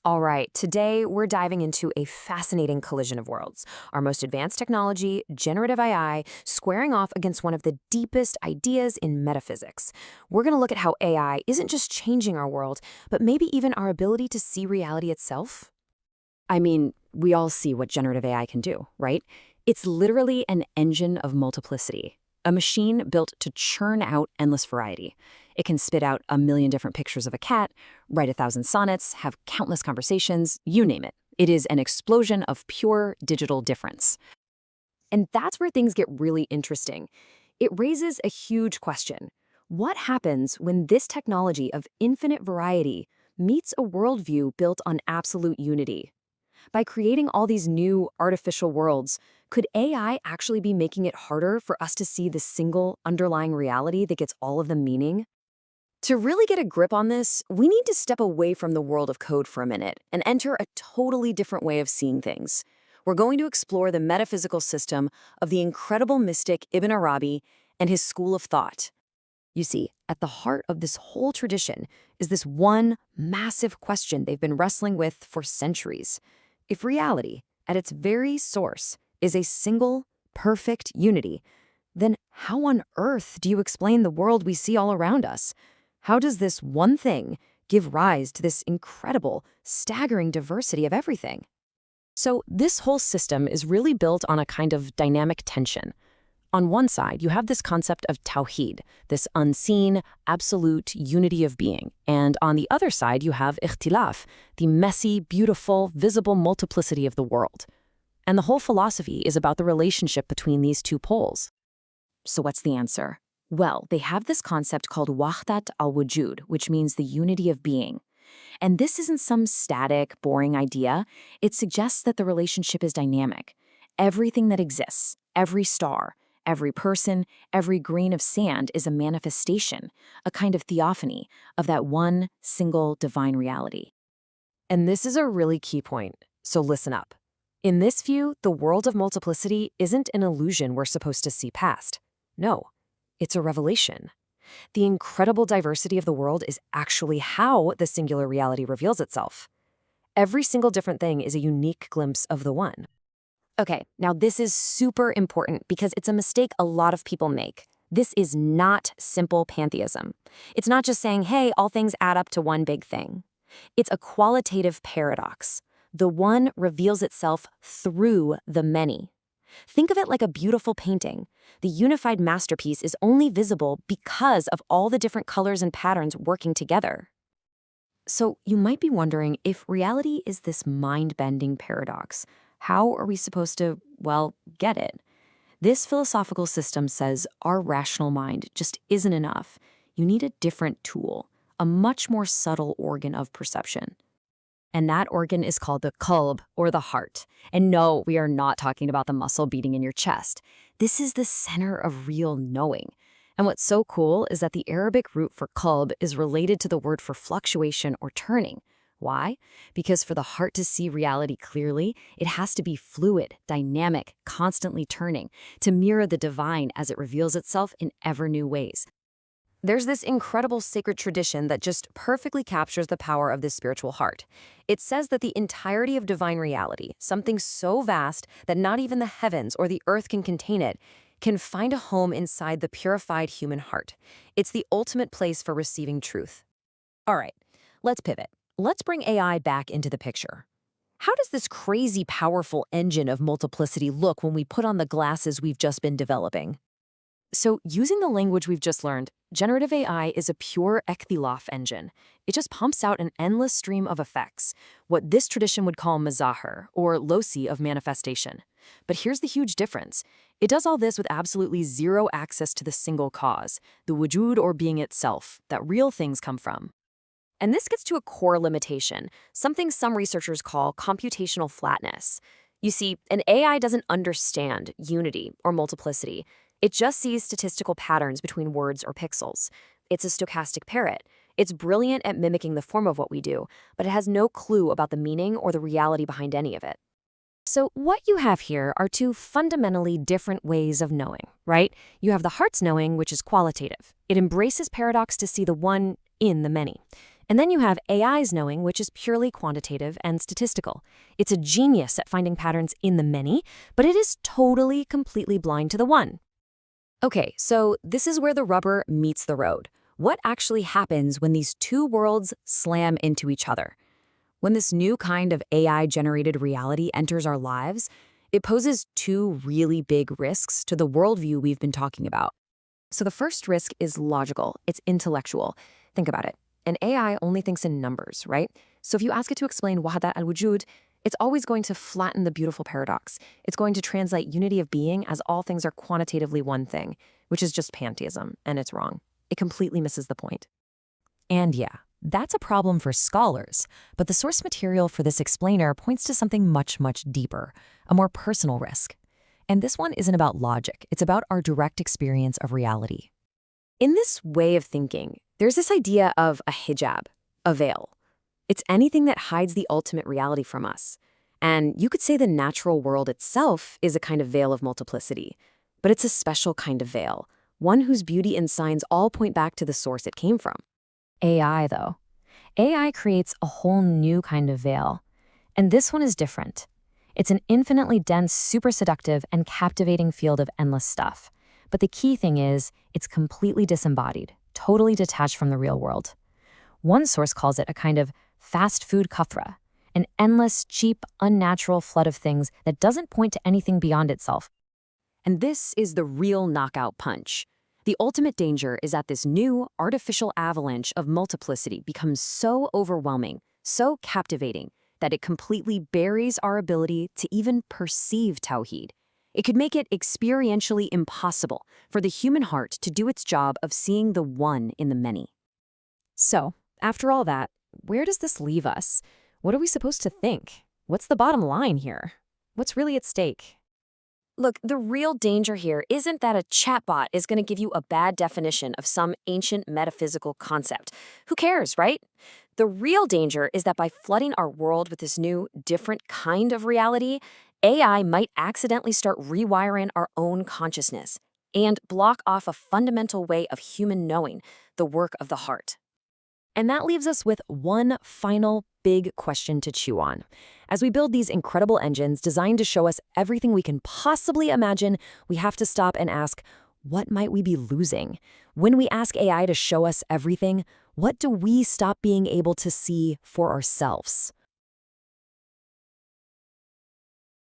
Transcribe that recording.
All right, today we're diving into a fascinating collision of worlds. Our most advanced technology, generative AI, squaring off against one of the deepest ideas in metaphysics. We're going to look at how AI isn't just changing our world, but maybe even our ability to see reality itself. I mean, we all see what generative AI can do, right? It's literally an engine of multiplicity, a machine built to churn out endless variety. It can spit out 1,000,000 different pictures of a cat, write 1,000 sonnets, have countless conversations, you name it. It is an explosion of pure digital difference. And that's where things get really interesting. It raises a huge question. What happens when this technology of infinite variety meets a worldview built on absolute unity? By creating all these new artificial worlds, could AI actually be making it harder for us to see the single underlying reality that gets all of the meaning? To really get a grip on this, we need to step away from the world of code for a minute and enter a totally different way of seeing things. We're going to explore the metaphysical system of the incredible mystic Ibn Arabi and his school of thought. You see, at the heart of this whole tradition is this one massive question they've been wrestling with for centuries. If reality, at its very source, is a single, perfect unity, then how on earth do you explain the world we see all around us? How does this one thing give rise to this incredible, staggering diversity of everything? So this whole system is really built on a kind of dynamic tension. On one side, you have this concept of Tawḥıÿd, this unseen, absolute unity of being. And on the other side, you have Ikhtila噚f, the messy, beautiful, visible multiplicity of the world. And the whole philosophy is about the relationship between these two poles. So what's the answer? Well, they have this concept called Waḥdatal Wujuĥd, which means the unity of being. And this isn't some static, boring idea. It suggests that the relationship is dynamic. Everything that exists, every star, every person, every grain of sand is a manifestation, a kind of theophany of that one single divine reality. And this is a really key point, so listen up. In this view, the world of multiplicity isn't an illusion we're supposed to see past. No, it's a revelation. The incredible diversity of the world is actually how the singular reality reveals itself. Every single different thing is a unique glimpse of the one. Okay, now this is super important because it's a mistake a lot of people make. This is not simple pantheism. It's not just saying, hey, all things add up to one big thing. It's a qualitative paradox. The one reveals itself through the many. Think of it like a beautiful painting. The unified masterpiece is only visible because of all the different colors and patterns working together. So you might be wondering, if reality is this mind-bending paradox, how are we supposed to, well, get it? This philosophical system says our rational mind just isn't enough. You need a different tool, a much more subtle organ of perception. And that organ is called the qalb, or the heart. And no, we are not talking about the muscle beating in your chest. This is the center of real knowing. And what's so cool is that the Arabic root for qalb is related to the word for fluctuation or turning. Why? Because for the heart to see reality clearly, it has to be fluid, dynamic, constantly turning, to mirror the divine as it reveals itself in ever new ways. There's this incredible sacred tradition that just perfectly captures the power of this spiritual heart. It says that the entirety of divine reality, something so vast that not even the heavens or the earth can contain it, can find a home inside the purified human heart. It's the ultimate place for receiving truth. All right, let's pivot. Let's bring AI back into the picture. How does this crazy, powerful engine of multiplicity look when we put on the glasses we've just been developing? So, using the language we've just learned, generative AI is a pure Ikhtila噚f engine. It just pumps out an endless stream of effects, what this tradition would call mazahir, or loci of manifestation. But here's the huge difference. It does all this with absolutely zero access to the single cause, the wujud or being itself, that real things come from. And this gets to a core limitation, something some researchers call computational flatness. You see, an AI doesn't understand unity or multiplicity. It just sees statistical patterns between words or pixels. It's a stochastic parrot. It's brilliant at mimicking the form of what we do, but it has no clue about the meaning or the reality behind any of it. So what you have here are two fundamentally different ways of knowing, right? You have the heart's knowing, which is qualitative. It embraces paradox to see the one in the many. And then you have AI's knowing, which is purely quantitative and statistical. It's a genius at finding patterns in the many, but it is totally, completely blind to the one. Okay, so this is where the rubber meets the road. What actually happens when these two worlds slam into each other? When this new kind of AI-generated reality enters our lives, it poses two really big risks to the worldview we've been talking about. So the first risk is logical. It's intellectual. Think about it. An AI only thinks in numbers, right? So if you ask it to explain Waḥdatal Wujuḥd, it's always going to flatten the beautiful paradox. It's going to translate unity of being as all things are quantitatively one thing, which is just pantheism, and it's wrong. It completely misses the point. And yeah, that's a problem for scholars, but the source material for this explainer points to something much, much deeper, a more personal risk. And this one isn't about logic, it's about our direct experience of reality. In this way of thinking, there's this idea of a hijab, a veil. It's anything that hides the ultimate reality from us. And you could say the natural world itself is a kind of veil of multiplicity, but it's a special kind of veil, one whose beauty and signs all point back to the source it came from. AI, though. AI creates a whole new kind of veil. And this one is different. It's an infinitely dense, super seductive, and captivating field of endless stuff. But the key thing is, it's completely disembodied, totally detached from the real world. One source calls it a kind of fast food kathra, an endless, cheap, unnatural flood of things that doesn't point to anything beyond itself. And this is the real knockout punch. The ultimate danger is that this new, artificial avalanche of multiplicity becomes so overwhelming, so captivating, that it completely buries our ability to even perceive Tawḥıÿd. It could make it experientially impossible for the human heart to do its job of seeing the one in the many. So, after all that, where does this leave us? What are we supposed to think? What's the bottom line here? What's really at stake? Look, the real danger here isn't that a chatbot is going to give you a bad definition of some ancient metaphysical concept. Who cares, right? The real danger is that by flooding our world with this new, different kind of reality, AI might accidentally start rewiring our own consciousness and block off a fundamental way of human knowing, the work of the heart. And that leaves us with one final big question to chew on. As we build these incredible engines designed to show us everything we can possibly imagine, we have to stop and ask, what might we be losing? When we ask AI to show us everything, what do we stop being able to see for ourselves?